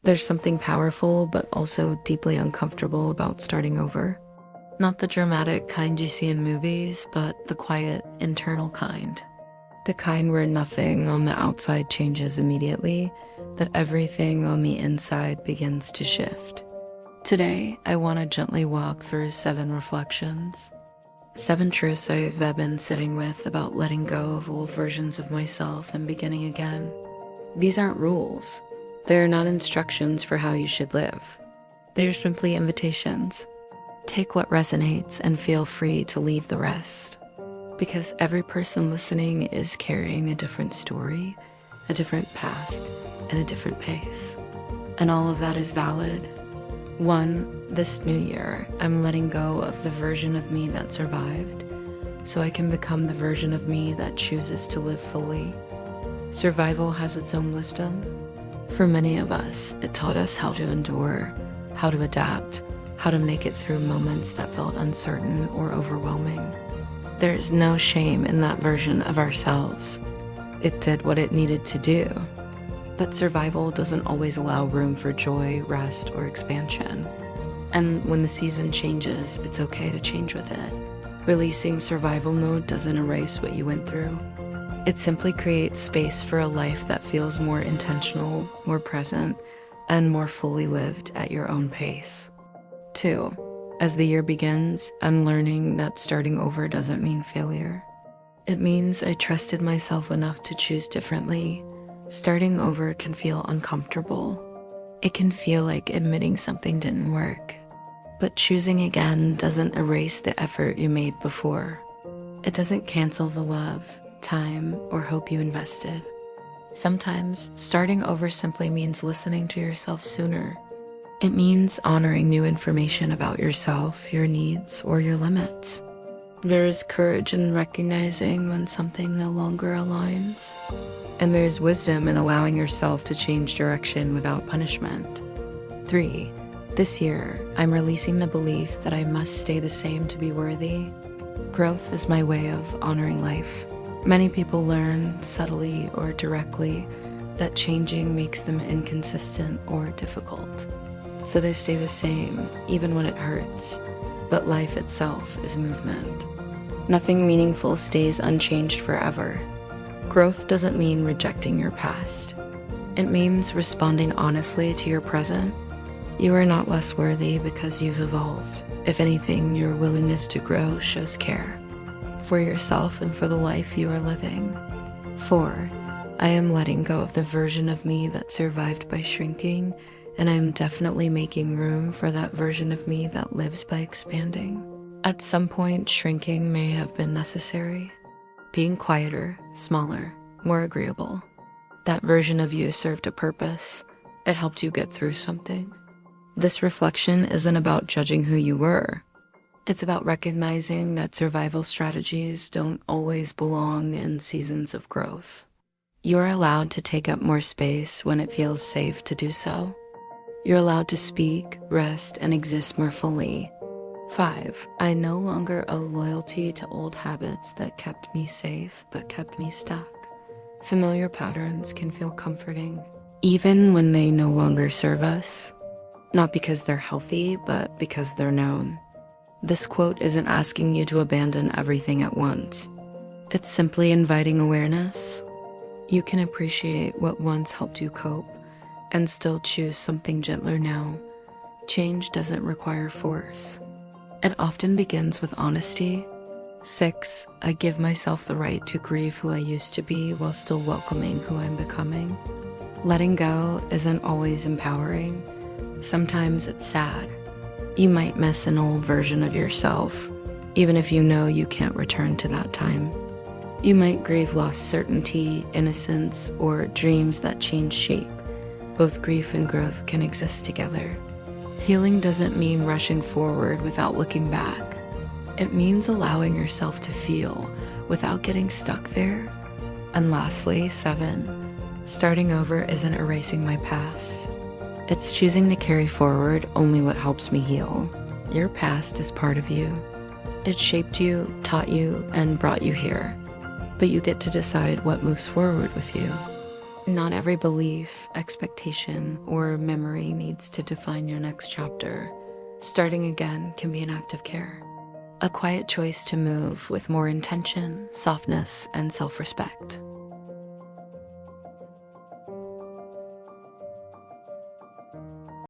There's something powerful but also deeply uncomfortable about starting over. Not the dramatic kind you see in movies, but the quiet, internal kind. The kind where nothing on the outside changes immediately, that everything on the inside begins to shift. Today, I want to gently walk through 7 reflections. 7 truths I've been sitting with about letting go of old versions of myself and beginning again. These aren't rules. They're not instructions for how you should live. They're simply invitations. Take what resonates and feel free to leave the rest. Because every person listening is carrying a different story, a different past, and a different pace. And all of that is valid. 1, this new year, I'm letting go of the version of me that survived, so I can become the version of me that chooses to live fully. Survival has its own wisdom. For many of us, it taught us how to endure, how to adapt, how to make it through moments that felt uncertain or overwhelming. There is no shame in that version of ourselves. It did what it needed to do. But survival doesn't always allow room for joy, rest, or expansion. And when the season changes, it's okay to change with it. Releasing survival mode doesn't erase what you went through. It simply creates space for a life that feels more intentional, more present, and more fully lived at your own pace. 2, as the year begins, I'm learning that starting over doesn't mean failure. It means I trusted myself enough to choose differently. Starting over can feel uncomfortable. It can feel like admitting something didn't work. But choosing again doesn't erase the effort you made before. It doesn't cancel the love, time, or hope you invested. Sometimes starting over simply means listening to yourself sooner. It means honoring new information about yourself, your needs, or your limits. There is courage in recognizing when something no longer aligns. And there's wisdom in allowing yourself to change direction without punishment. 3, this year, I'm releasing the belief that I must stay the same to be worthy. Growth is my way of honoring life. Many people learn, subtly or directly, that changing makes them inconsistent or difficult. So they stay the same, even when it hurts. But life itself is movement. Nothing meaningful stays unchanged forever. Growth doesn't mean rejecting your past. It means responding honestly to your present. You are not less worthy because you've evolved. If anything, your willingness to grow shows care. For yourself and for the life you are living. 4, I am letting go of the version of me that survived by shrinking, and I am definitely making room for that version of me that lives by expanding. At some point, shrinking may have been necessary. Being quieter, smaller, more agreeable. That version of you served a purpose. It helped you get through something. This reflection isn't about judging who you were. It's about recognizing that survival strategies don't always belong in seasons of growth. You're allowed to take up more space when it feels safe to do so. You're allowed to speak, rest, and exist more fully. 5, I no longer owe loyalty to old habits that kept me safe but kept me stuck. Familiar patterns can feel comforting, even when they no longer serve us. Not because they're healthy, but because they're known. This quote isn't asking you to abandon everything at once. It's simply inviting awareness. You can appreciate what once helped you cope and still choose something gentler now. Change doesn't require force. It often begins with honesty. 6, I give myself the right to grieve who I used to be while still welcoming who I'm becoming. Letting go isn't always empowering. Sometimes it's sad. You might miss an old version of yourself, even if you know you can't return to that time. You might grieve lost certainty, innocence, or dreams that change shape. Both grief and growth can exist together. Healing doesn't mean rushing forward without looking back. It means allowing yourself to feel without getting stuck there. And lastly, 7, starting over isn't erasing my past. It's choosing to carry forward only what helps me heal. Your past is part of you. It shaped you, taught you, and brought you here. But you get to decide what moves forward with you. Not every belief, expectation, or memory needs to define your next chapter. Starting again can be an act of care. A quiet choice to move with more intention, softness, and self-respect.